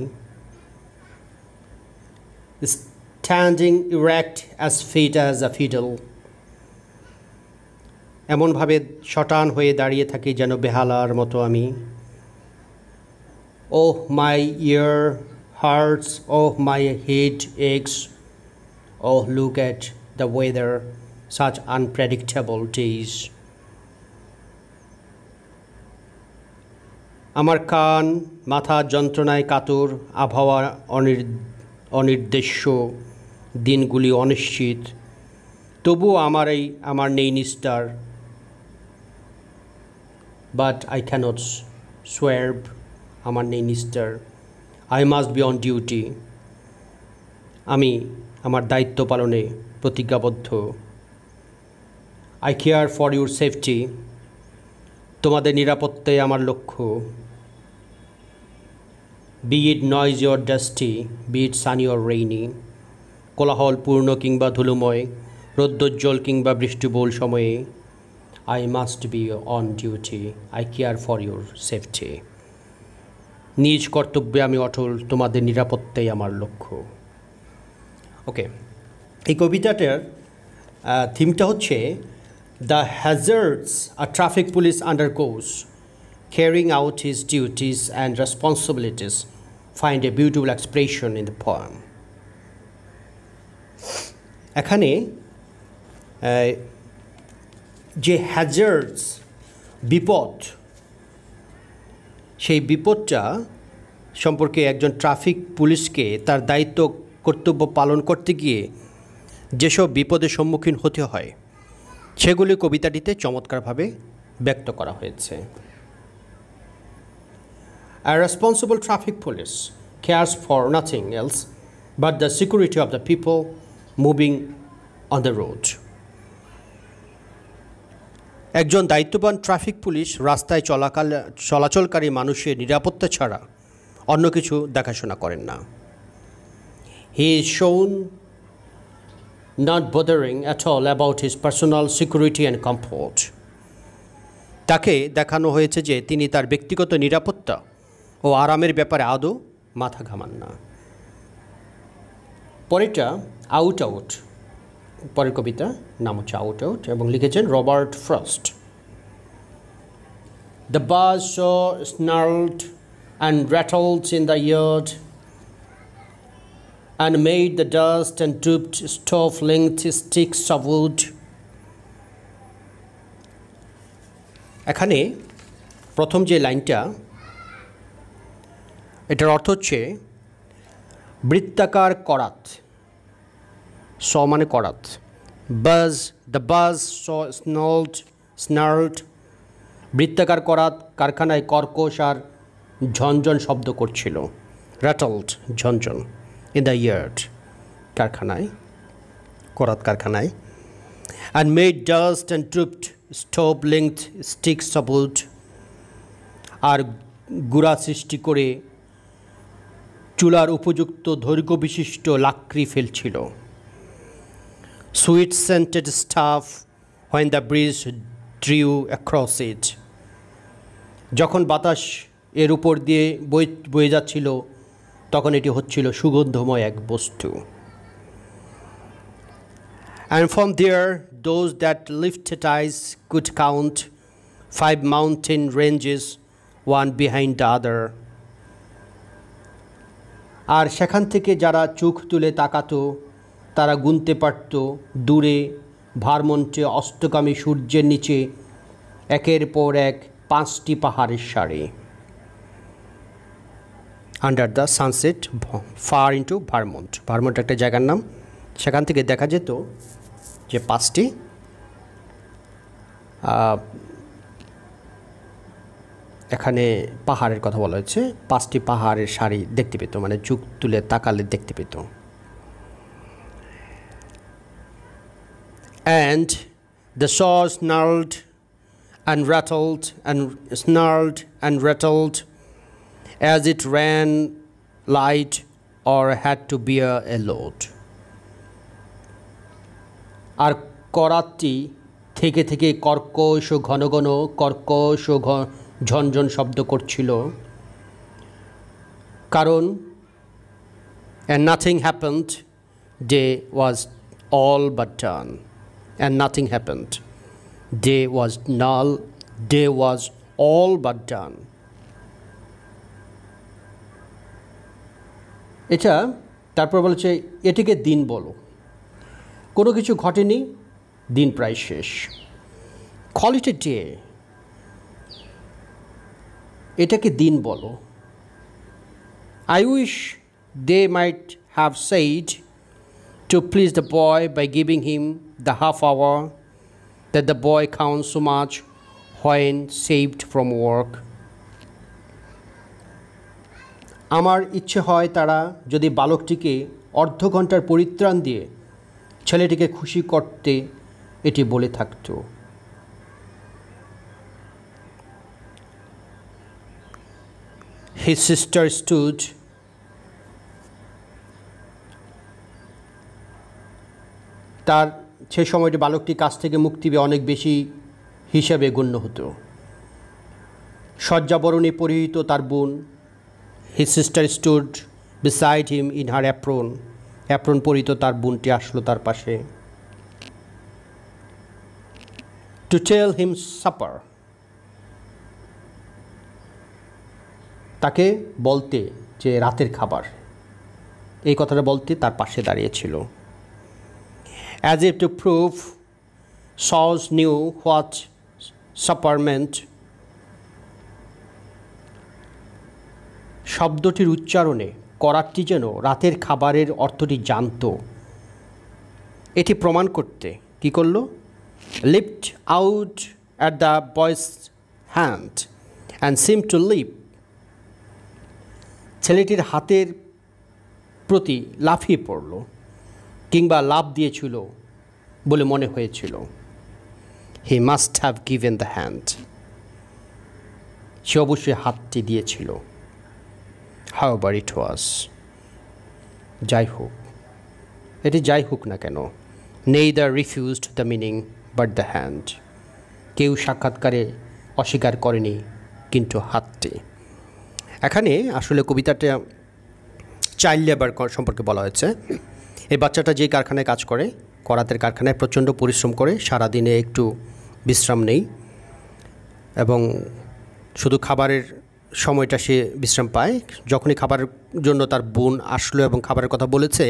standing erect as fit as a fiddle, এমনভাবে শটান হয়ে দাঁড়িয়ে থাকি যেন বেহালার মতো আমি। Oh my ear hurts, oh my head aches, oh look at the weather, such unpredictable days. আমার কান মাথা যন্ত্রণায় কাতর, আবহাওয়া অনির্দেশ্য, দিনগুলি অনিশ্চিত, তবুও আমার নেই নিস্তার। বাট আই ক্যানট সোয়ার্ভ, আমার নেই নিস্তার। I must be on duty, আমি আমার দায়িত্ব পালনে প্রতিজ্ঞাবদ্ধ। I care for your safety, তোমাদের নিরাপত্তাই আমার লক্ষ্য। Be it noisy or dusty, be it sunny or rainy, কোলাহলপূর্ণ কিংবা ধুলোময়, রৌদ্রোজ্জ্বল কিংবা বৃষ্টিবহুল সময়ে, I must be on duty, I care for your safety. নিজ কর্তব্যে আমি অটল, তোমাদের নিরাপত্তাই আমার লক্ষ্য। ওকে, এই কবিতাটার থিমটা হচ্ছে the hazards a traffic police undergoes carrying out his duties and responsibilities find a beautiful expression in the poem. এখানে যে হ্যাজার্ডস, বিপদ, সেই বিপদটা সম্পর্কে একজন ট্রাফিক পুলিশকে তার দায়িত্ব কর্তব্য পালন করতে গিয়ে যেসব বিপদের সম্মুখীন হতে হয় সেগুলি কবিতাটিতে চমৎকারভাবে ব্যক্ত করা হয়েছে। A responsible traffic police cares for nothing else but the security of the people moving on the road. একজন দায়িত্ববান ট্রাফিক পুলিশ রাস্তায় চলাচলকারী মানুষের নিরাপত্তা ছাড়া অন্য কিছু দেখাশোনা করেন না। He is shown not bothering at all about his personal security and comfort. তাকে দেখানো হয়েছে যে তিনি তার ব্যক্তিগত নিরাপত্তা ও আরামের ব্যাপারে আদৌ মাথা ঘামান না। পরেরটা আউট আউট, পরের কবিতা নাম হচ্ছে আউট আউট এবং লিখেছেন Robert frost. The buzz saw snarled and rattled in the yard and made the dust and drooped stove-length sticks of wood. এখানে প্রথম যে লাইনটা, এটার অর্থ হচ্ছে বৃত্তাকার করাত, স মানে করাত, বাজ, দ্য বাজ স স্নার্লড, বৃত্তাকার করাত কারখানায় কর্কশ আর ঝনঝন শব্দ করছিল, র্যাটলড ঝনঝন, in the yard কারখানায়, করাত কারখানায়, and made dust and drooped stove-length sticks of wood, আর গুড়া সৃষ্টি করে চুলার উপযুক্ত দৈর্ঘ্য বিশিষ্ট লাকড়ি ফেলছিল। Sweet scented stuff when the breeze drew across it, যখন বাতাস এর উপর দিয়ে বয়ে যাচ্ছিল তখন এটি হচ্ছিল সুগন্ধময় এক বস্তু। And from there those that lifted eyes could count 5 mountain ranges, one behind the other. আর সেখান থেকে যারা চোখ তুলে তাকাতো তারা গুনতে পারত দূরে ভারমন্টে অস্তগামী সূর্যের নিচে একের পর এক 5টি পাহাড়ের সারি। Under the sunset far into Vermont, Vermont একটা জায়গার নাম, সেখান থেকে দেখা যেত যে 5টি এখানে পাহাড়ের কথা বলা হয়েছে, 5টি পাহাড়ের সারি দেখতে পেত, মানে চোখ তুলে তাকালে দেখতে পেত। And the saw snarled and rattled and snarled and rattled as it ran light or had to bear a load. আর করাতটি থেকে থেকে কর্কশ ও ঘন ঘন কর্কশ ও ঝনঝন শব্দ করছিল, কারণ and nothing happened, day was all but done, and nothing happened, day was null, day was all but done. এটা তারপর বলেছে এটিকে দিন বলো, কোনো কিছু ঘটেনি, দিন প্রায় শেষ। Call it a day, এটাকে দিন বলো। I wish they might have said to please the boy by giving him the half hour that the boy counts so much when saved from work. আমার ইচ্ছে হয় তারা যদি বালকটিকে অর্ধ ঘন্টার পরিত্রাণ দিয়ে ছেলেটিকে খুশি করতে এটি বলে থাকত। His sister stood তার সে সময়টি বালকটি কাছ থেকে মুক্তি পেয়ে অনেক বেশি হিসাবে গণ্য হতো। শয্যাবরণে পরিহিত তার বোন, his sister stood beside him in her apron, apron পরিহিত তার বোনটি আসলো তার পাশে। to tell him supper, তাকে বলতে যে রাতের খাবার, এই কথাটা বলতে তার পাশে দাঁড়িয়েছিল। as if to prove Saul knew what supper meant, শব্দটির উচ্চারণে করাতটি যেন রাতের খাবারের অর্থটি জানত। এটি প্রমাণ করতে কি করল? lift out at the boy's hand and seemed to leap, ছেলেটির হাতের প্রতি লাফিয়ে পড়ল কিংবা লাফ দিয়েছিল বলে মনে হয়েছিল। he must have given the hand, সে অবশ্যই হাতটি দিয়েছিল। however it was, যাই হোক, এটি যাই হোক না কেন, neither refused the meaning but the hand, কেউ সাক্ষাৎকারে অস্বীকার করেনি কিন্তু হাতটি। এখানে আসলে কবিতাটা চাইল্ড লেবার সম্পর্কে বলা হয়েছে। এই বাচ্চাটা যে কারখানায় কাজ করে, করাতের কারখানায় প্রচণ্ড পরিশ্রম করে, সারাদিনে একটু বিশ্রাম নেই এবং শুধু খাবারের সময়টা সে বিশ্রাম পায়। যখনই খাবারের জন্য তার বোন আসলো এবং খাবারের কথা বলেছে,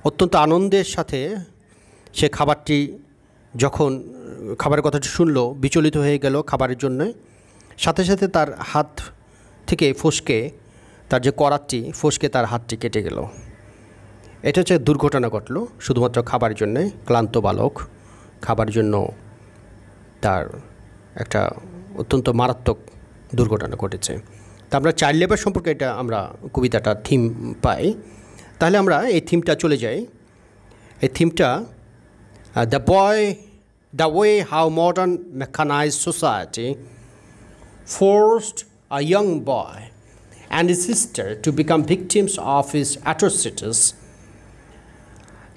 অত্যন্ত আনন্দের সাথে সে খাবারটি যখন খাবারের কথাটি শুনলো, বিচলিত হয়ে গেল খাবারের জন্য। সাথে সাথে তার হাত থেকে ফসকে, তার যে করাতটি ফসকে তার হাতটি কেটে গেল। এটা হচ্ছে দুর্ঘটনা ঘটলো শুধুমাত্র খাবারের জন্যে। ক্লান্ত বালক, খাবার জন্য তার একটা অত্যন্ত মারাত্মক দুর্ঘটনা ঘটেছে। তা আমরা চাইল্ড লেবার সম্পর্কে এটা আমরা কবিতাটা থিম পাই। তাহলে আমরা এই থিমটা চলে যাই। এই থিমটা the way how modern mechanized society forced a young boy and his sister to become victims of his atrocities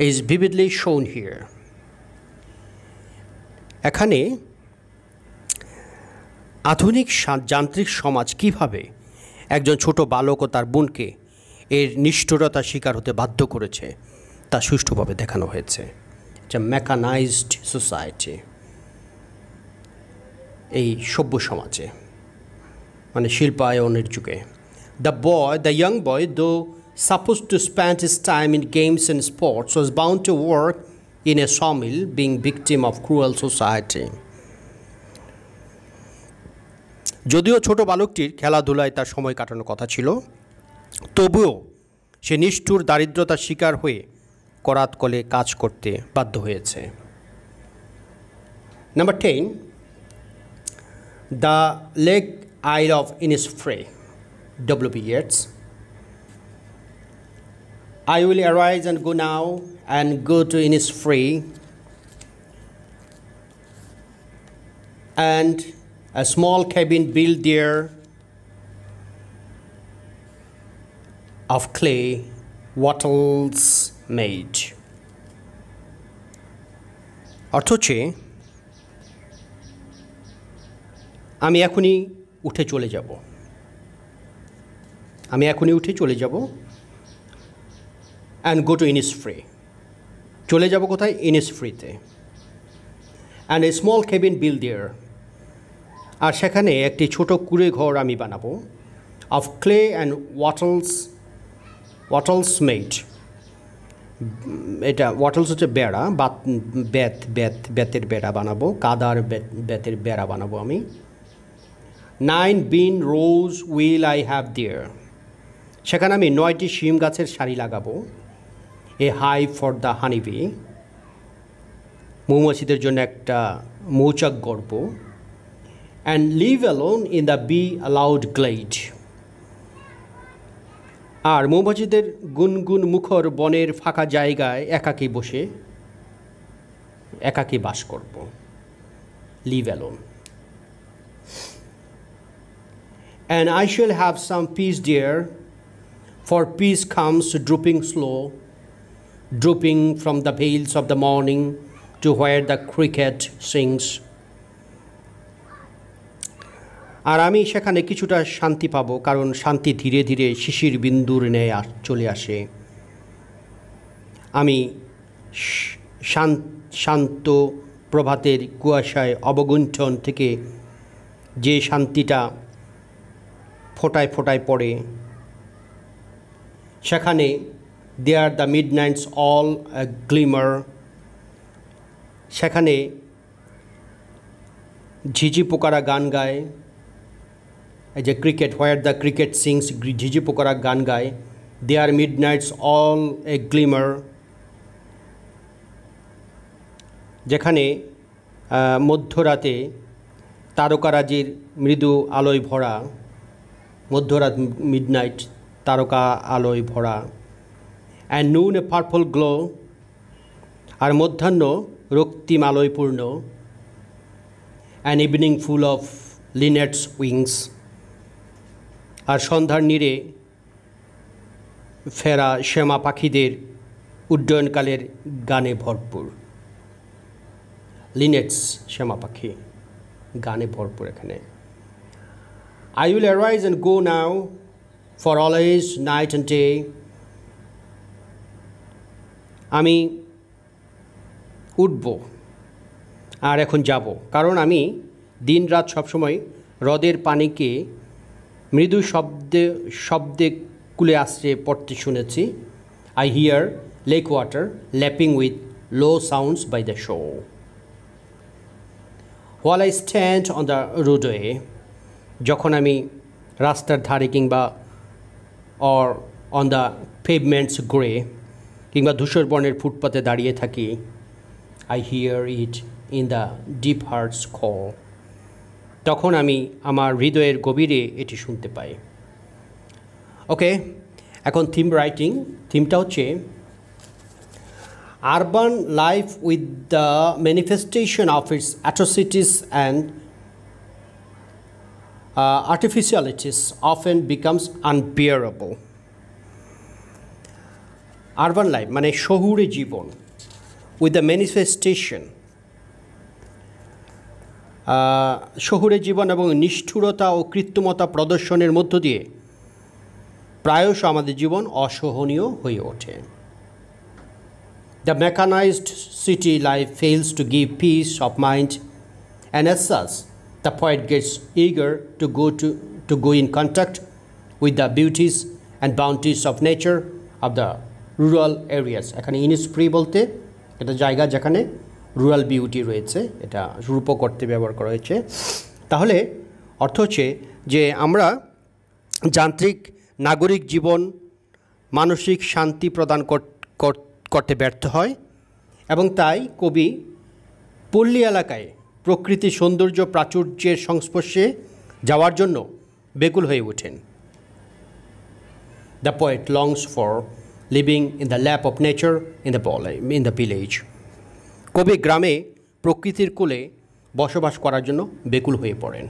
is vividly shown here. এখানে আধুনিক যান্ত্রিক সমাজ কিভাবে একজন ছোট বালক ও তার বোনকে এর নিষ্ঠুরতার শিকার হতে বাধ্য করেছে তা সুষ্ঠুভাবে দেখানো হয়েছে। যে মেকানাইজড সোসাইটি, এই সভ্য সমাজে, মানে শিল্পায়নের যুগে, the young boy, though supposed to spend his time in games and sports, was bound to work in a sawmill, being victim of cruel society. যদিও ছোট বালকটির খেলাধুলায় তার সময় কাটানোর কথা ছিল, তবুও সে নিষ্ঠুর দারিদ্রতার শিকার হয়ে করাত কলে কাজ করতে বাধ্য হয়েছে। Number 10, The Lake Isle of Innisfree, W.B. Yeats. I will arise and go now and go to Innisfree, and a small cabin built there of clay, wattles made. অর্থ হচ্ছে আমি এখনই উঠে চলে যাব, আমি এখনই উঠে চলে যাব অ্যান্ড গো টু ইনিসফ্রি। চলে যাব কোথায়? ইনিসফ্রিতে। And a small cabin build there, আর সেখানে একটি ছোট কুঁড়ে ঘর আমি বানাবো, of clay and wattles made. এটা ওয়াটলস হচ্ছে বেড়া, বেতের বেড়া বানাবো, কাদার বেতের বেড়া বানাবো আমি। 9 bean rows will I have there, সেখানে আমি 9টি শিম গাছের সারি লাগাবো। A hive for the honeybee, মৌমাছিদের জন্য একটা মৌচাক গড়ব। And live alone in the bee loud glade, আর মৌমাছিদের গুনগুন মুখর বনের ফাঁকা জায়গায় একাকী বসে একাকী বাস করব। Live alone. And I shall have some peace there, for peace comes drooping slow, drooping from the vales of the morning to where the cricket sings. আর আমি সেখানে কিছুটা শান্তি পাবো, কারণ শান্তি ধীরে ধীরে শিশির বিন্দুর ন্যায় চলে আসে। আমি শান্ত প্রভাতের কুয়াশায় অবগুণ্ঠন থেকে যে শান্তিটা ফোটায় ফোটায় পড়ে, সেখানে there the midnight's all glimmer, সেখানে ঝিঝি পোকারা গান গায়। এই যে cricket, where the cricket sings, ঝিঝি পোকারা গান গায়। There midnight's all a glimmer, যেখানে মধ্যরাতে তারকারাজির মৃদু আলোয় ভরা, মধ্যরাত মিডনাইট তারকা আলোয় ভরা। অ্যান্ড নুন এ পার্পল গ্লো, আর মধ্যাহ্ন রক্তিম আলোয় পূর্ণ। An evening full of linnet's wings, আর সন্ধ্যার নীড়ে ফেরা শ্যামা পাখিদের উড্ডয়নকালের গানে ভরপুর। লিনেটস শ্যামা পাখি, গানে ভরপুর এখানে। I will arise and go now, for always night and day. আমি উঠব আর এখন যাব, কারণ আমি দিন রাত সবসময় হ্রদের পানিকে মৃদু শব্দে কুলে আসছে পড়তে শুনেছি। I hear lake water lapping with low sounds by the shore. While I stand on the roadway, যখন আমি রাস্তার ধারে কিংবা or on the pavements grey কিংবা ধূসর বর্ণের ফুটপাতে দাঁড়িয়ে থাকি, I hear it in the deep heart's core, তখন আমি আমার হৃদয়ের গভীরে এটি শুনতে পাই। ওকে, এখন থিম রাইটিং। থিমটা হচ্ছে urban life with the manifestation of its atrocities and artificialities often becomes unbearable. Urban life মানে শহুরে জীবন, with the manifestation, শহুরে জীবন এবং নিষ্ঠুরতা ও কৃত্রিমতা প্রদর্শনের মধ্য দিয়ে প্রায়শ আমাদের জীবন অসহনীয় হয়ে ওঠে। The mechanized city life fails to give peace of mind, and as such the poet gets eager to go in contact with the beauties and bounties of nature of the rural areas. এখানে Innisfree বলতে এটা জায়গা যেখানে rural beauty রয়েছে, এটা রূপক অর্থে ব্যবহার করা হয়েছে। তাহলে অর্থ হচ্ছে যে আমরা যান্ত্রিক নাগরিক জীবন মানসিক শান্তি প্রদান করতে ব্যর্থ হয়, এবং তাই কবি পল্লী এলাকায় প্রকৃতি সৌন্দর্য প্রাচুর্যের সংস্পর্শে যাওয়ার জন্য বেকুল হয়ে ওঠেন। The poet longs for living in the lap of nature in the village. কবি গ্রামে প্রকৃতির কোলে বসবাস করার জন্য বেকুল হয়ে পড়েন।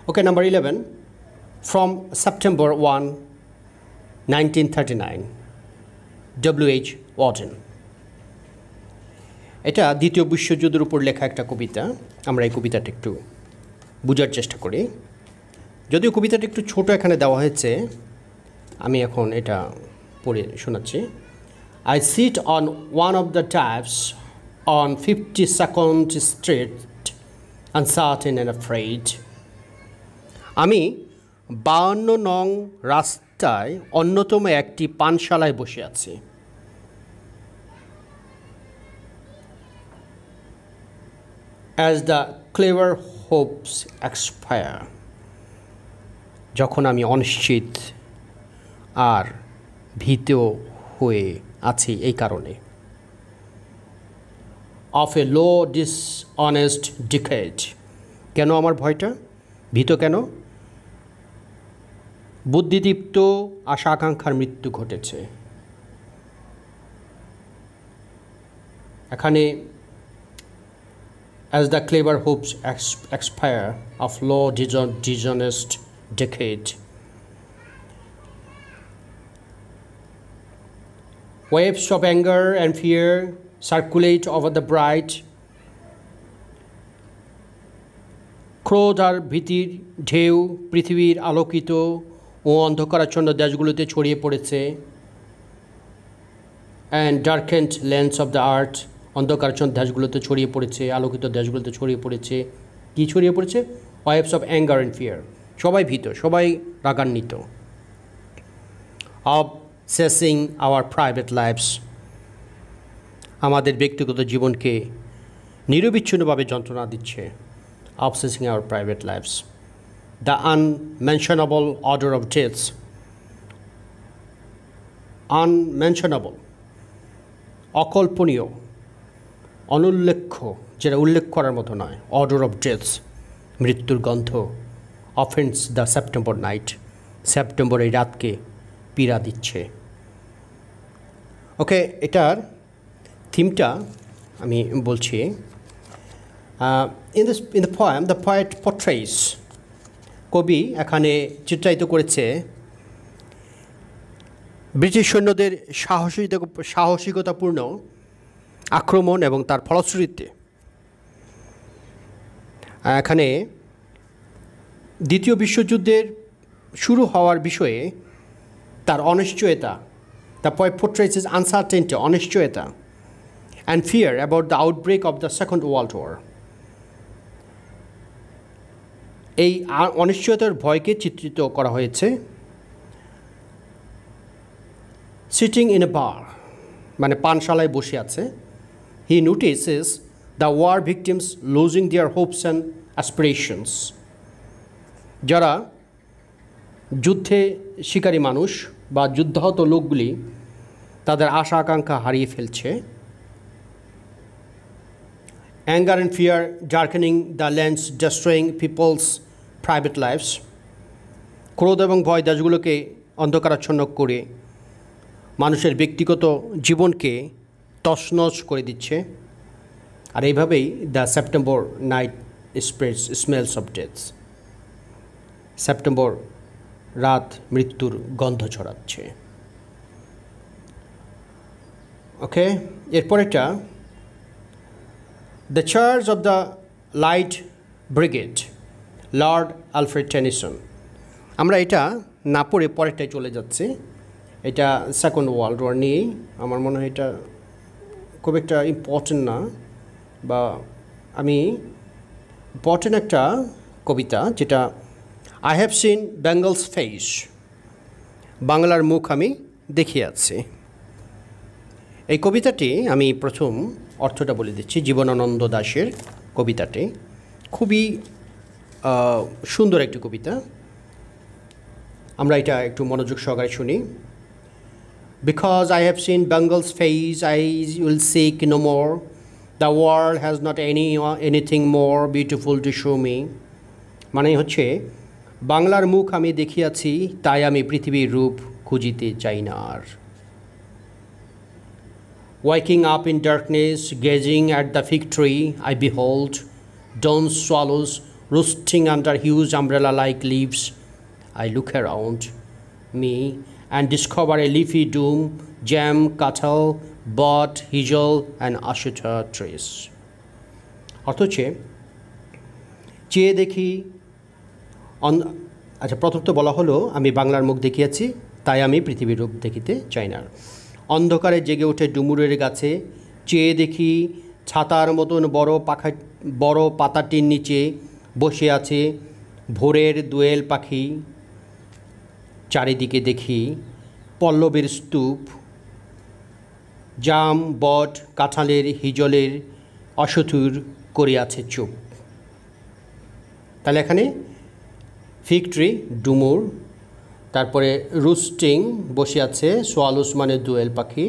ওকে, number 11, from September 1, 1939, W.H. Auden। এটা দ্বিতীয় বিশ্বযুদ্ধের উপর লেখা একটা কবিতা। আমরা এই কবিতাটা একটু বোঝার চেষ্টা করি। যদিও কবিতাটা একটু ছোট এখানে দেওয়া হয়েছে, আমি এখন এটা পড়ে শোনাচ্ছি। I sit on one of the taps on 52nd Street, uncertain and afraid. আমি 52 নং রাস্তায় অন্যতম একটি পানশালায় বসে আছি। As the clever hopes expire, যখন আমি অনিশ্চিত আর ভীত হয়ে আছি এই কারণে। Of a low dishonest decade, কেন আমার ভয়টা, ভীত কেন? বুদ্ধিদীপ্ত আশা আকাঙ্ক্ষার মৃত্যু ঘটেছে। এখানে as the clever hopes expire of low dishonest decade, waves of anger and fear circulate over the bright. ক্রোধ আর ভীতির ঢেউ পৃথিবীর আলোকিত ও অন্ধকারাচ্ছন্ন দেশগুলোতে ছড়িয়ে পড়েছে। And darkened lands of the earth, অন্ধকারাচ্ছন্ন দেশগুলোতে ছড়িয়ে পড়েছে, আলোকিত দেশগুলোতে ছড়িয়ে পড়েছে। কি ছড়িয়ে পড়েছে? Waves of anger and fear, সবাই ভীত, সবাই রাগান্বিত। obsessing our private lives, আমাদের ব্যক্তিগত জীবনকে নিরবিচ্ছিন্নভাবে যন্ত্রণা দিচ্ছে। obsessing our private lives. The unmentionable order of deaths, unmentionable, অকল্পনীয়, অনুল্লেখ্য, যেটা উল্লেখ করার মতো নয়, অর্ডার অফ ডেথস, মৃত্যুর গন্ধ, offence the September night, September এই রাতকে পীড়া দিচ্ছে। ওকে, এটার থিমটা আমি বলছি। in the poem, the poet portrays, কবি এখানে চিত্রায়িত করেছে ব্রিটিশ সৈন্যদের সাহসিকতাপূর্ণ আক্রমণ এবং তার ফলশ্রুতিতে এখানে দ্বিতীয় বিশ্বযুদ্ধের শুরু হওয়ার বিষয়ে তার অনিশ্চয়তা, the poet portrays his uncertainty, অনিশ্চয়তা, and fear about the outbreak of the second world war. এই অনিশ্চয়তার ভয়কে চিত্রিত করা হয়েছে। সিটিং ইন এ বার, মানে পানশালায় বসে আছে। He notices the war victims losing their hopes and aspirations, যারা যুদ্ধে শিকারী মানুষ বা যুদ্ধাহত লোকগুলি তাদের আশা আকাঙ্ক্ষা হারিয়ে ফেলছে। Anger and fear darkening the lands, destroying people's private lifes, ক্রোধ এবং ভয় দেশগুলোকে অন্ধকারাচ্ছন্ন করে মানুষের ব্যক্তিগত জীবনকে তছনছ করে দিচ্ছে। আর এইভাবেই the September night smells of deaths, সেপ্টেম্বর রাত মৃত্যুর গন্ধ ছড়াচ্ছে। ওকে, এরপরেটা the charge of the light brigade, Lord Alfred Tennyson. আমরা এটা না পড়ে পরেরটায় চলে যাচ্ছি। এটা সেকেন্ড ওয়ার্ল্ড ওয়ার নিয়েই, আমার মনে হয় এটা খুব একটা ইম্পর্টেন্ট না, বা আমি ইম্পর্টেন্ট একটা কবিতা, যেটা I have seen Bengal's face, বাংলার মুখ আমি দেখিয়াছি। এই কবিতাটি আমি প্রথম অর্থটা বলে দিচ্ছি। জীবনানন্দ দাশের কবিতাটি খুবই সুন্দর একটি কবিতা। আমরা এটা একটু মনোযোগ সহকারে শুনি। Because I have seen Bengal's face, I will seek no more. The world has not anything more beautiful to show me. মানে হচ্ছে, বাংলার মুখ আমি দেখিয়াছি, তাই আমি পৃথিবীর রূপ খুঁজিতে চাই না আর। Waking up in darkness, gazing at the fig tree, I behold dawn swallows roosting under huge umbrella-like leaves. I look around me and discover a leafy doom, jam, কাঁঠাল, বট, হিজল and ashita trees. অর্থ হচ্ছে, চেয়ে দেখি আচ্ছা, প্রথমত বলা হলো আমি বাংলার মুখ দেখিয়াছি, তাই আমি পৃথিবীর রূপ দেখিতে চাই না। অন্ধকারে জেগে ওঠে ডুমুরের গাছে, চেয়ে দেখি ছাতার মতন বড় পাতাটির নিচে বসে আছে ভোরের দোয়েল পাখি। চারিদিকে দেখি পল্লবের স্তূপ, জাম, বট, কাঁঠালের, হিজলের অসথুর করিয়াছে চুপ। তাহলে এখানে ফিগ ট্রি, ডুমুর, তারপরে রুস্টিং, বসে আছে সোয়ালুস মানে দোয়েল পাখি,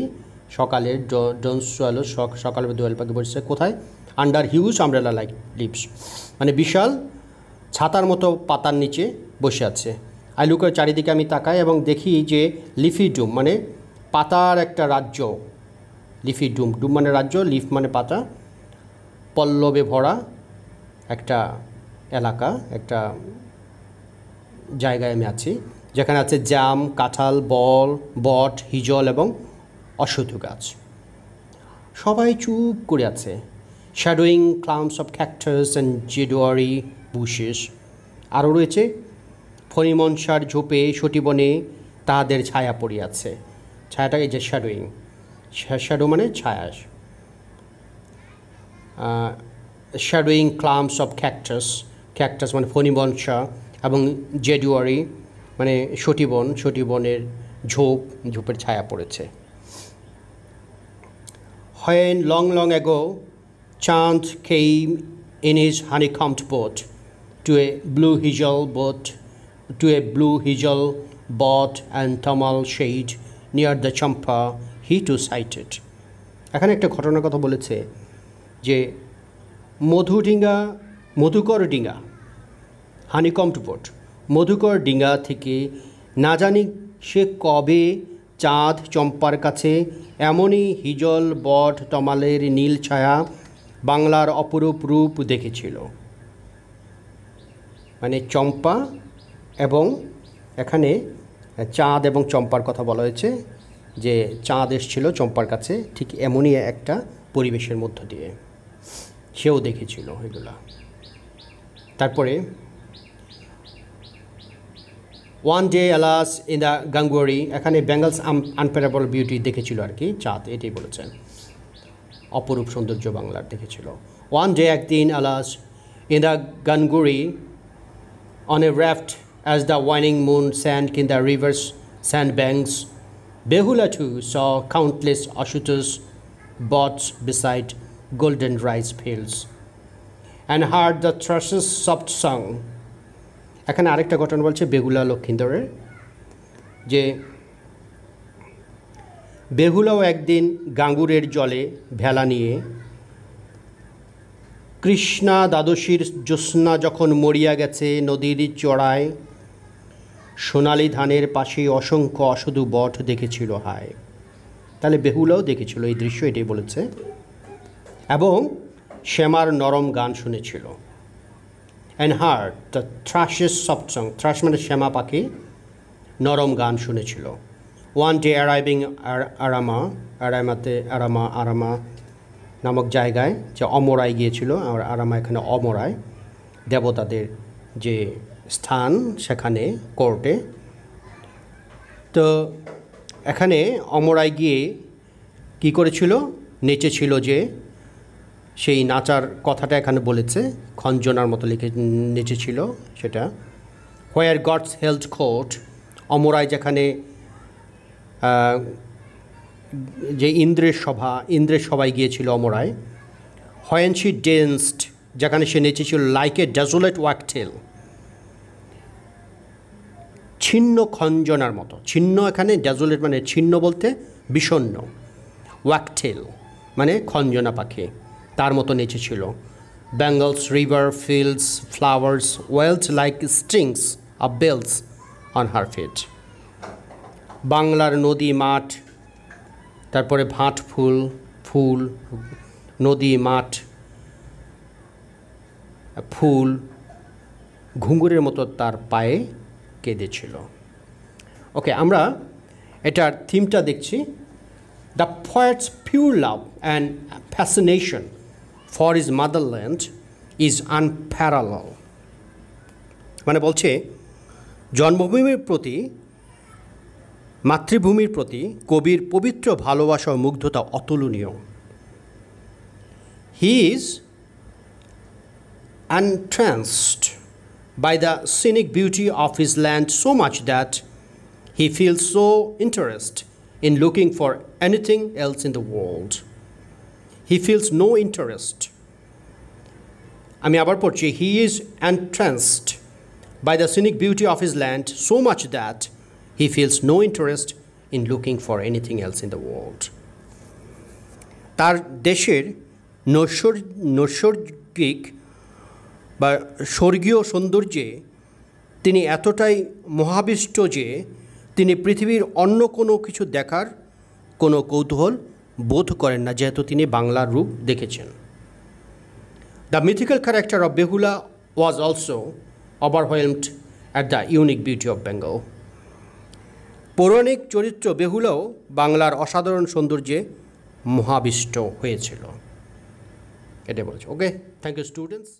সকালের ডন সোয়ালুস, সকালের দোয়েল পাখি বসেছে কোথায়? Under huge umbrella like leaves, মানে বিশাল ছাতার মতো পাতার নিচে বসে আছে। আইলুকের চারিদিকে আমি তাকাই এবং দেখি যে লিফি ডুম মানে পাতার একটা রাজ্য, লিফি ডুম, ডুম মানে রাজ্য, লিফ মানে পাতা, পল্লবে ভরা একটা এলাকা, একটা জায়গায় আমি আছি যেখানে আছে জাম, কাঁঠাল, বট, হিজল এবং অশ্বত্থ গাছ। সবাই চুপ করে আছে। Shadowing clouds of cactus and zedoary bushes. আরও রয়েছে ফণিমনসার ঝোপে সটিবনে তাহাদের ছায়া পড়িয়াছে। ছায়াটা এই যে শ্যাডোয়িং, শ্যাডো মানে ছায়া, শ্যাডোয়িং ক্লাউডস অফ ক্যাকটাস মানে ফণিমনসা, এবং জেডুয়ারি মানে সটিবনের ঝোপের ছায়া পড়েছে। When long ago Chand came in his honeycombed boat to a blue hazel bot and tamal shade near the Champa, he too sighted. এখানে একটা ঘটনার কথা বলেছে যে মধুকর ডিঙা, হানিকম্ড বোট, মধুকর ডিঙা থেকে না জানি সে কবে চাঁদ চম্পার কাছে এমনই হিজল, বট, তমালের নীল ছায়া বাংলার অপরূপ রূপ দেখেছিল। মানে চম্পা এবং এখানে চাঁদ এবং চম্পার কথা বলা হয়েছে যে চাঁদ এসেছিল চম্পার কাছে ঠিক এমনই একটা পরিবেশের মধ্য দিয়ে, সেও দেখেছিল এগুলা। তারপরে One day alas in the Ganguri, এখানে বেঙ্গলস আনপ্যারাবল বিউটি দেখেছিল আর কি, চাঁদ এটাই বলেছেন, অপরূপ সৌন্দর্য বাংলার দেখেছিল। One day একদিন alas in the Ganguri on a raft as the waning moon sank in the river's sandbanks, Behula too saw countless ashutas bots beside golden rice fields and heard the thrushes' soft song. এখানে আরেকটা ঘটনা বলছে বেহুলা লক্ষিন্দরের, যে বেহুলাও একদিন গাঙ্গুরের জলে ভেলা নিয়ে কৃষ্ণা দ্বাদশীর জ্যোৎস্না যখন মরিয়া গেছে নদীর চড়ায়, সোনালি ধানের পাশে অসংখ্য অসাধু বট দেখেছিল হায়। তাহলে বেহুলাও দেখেছিল এই দৃশ্য, এটাই বলেছে, এবং শ্যামার নরম গান শুনেছিল। And heard the thrushes soft song, thrush মানে শ্যামা পাখি, নরম গান শুনেছিল। One day arriving আরামা নামক জায়গায়, যে অমরায় গিয়েছিল, আর আরামা এখানে অমরায়, দেবতাদের যে স্থান সেখানে কোর্টে। তো এখানে অমরায় গিয়ে কি করেছিল? নেচেছিল, যে সেই নাচার কথাটা এখানে বলেছে, খঞ্জনার মতো নেচেছিল সেটা। হোয়ার গডস হেল্ড কোর্ট, অমরায় যেখানে যে ইন্দ্রের সভায় গিয়েছিল অমরায়। হোয়েন শি ডেন্সড, যেখানে সে নেচেছিল লাইক এ ডেজোলেট ওয়াকটেল, ছিন্ন খঞ্জনার মতো। ছিন্ন এখানে ডেজোলেট মানে ছিন্ন বলতে বিষণ্ণ, ওয়াকটেল মানে খঞ্জনা পাখি, তার মতো নেচেছিল। Bengal's river fields flowers welled like strings of bells on her feet. বাংলার নদী মাঠ, তারপরে ভাট ফুল, নদী মাঠ, ফুল ঘুঙুরের মতো তার পায়ে কেঁদেছিল। ওকে, আমরা এটার থিমটা দেখছি। The poet's pure love and fascination for his motherland is unparalleled. মানে বলছে জন্মভূমির প্রতি, মাতৃভূমির প্রতি কবির পবিত্র ভালোবাসা ও মুগ্ধতা অতুলনীয়। He is entranced by the scenic beauty of his land so much that he feels so interested in looking for anything else in the world. He feels no interest. আমি আবার পড়ছি, he is entranced by the scenic beauty of his land so much that he feels no interest in looking for anything else in the world. তার দেশের নৈসর্গিক বা স্বর্গীয় সৌন্দর্যে তিনি এতটাই মোহাবিষ্ট যে তিনি পৃথিবীর অন্য কোনো কিছু দেখার কোনো কৌতূহল বোধ করেন না, যেহেতু তিনি বাংলার রূপ দেখেছেন। The mythical character of Behula was also overwhelmed at the unique beauty of Bengal. পৌরাণিক চরিত্র বেহুলাও বাংলার অসাধারণ সৌন্দর্যে মোহাবিষ্ট হয়েছিল, এটা বলছে। ওকে, থ্যাংক ইউ স্টুডেন্টস।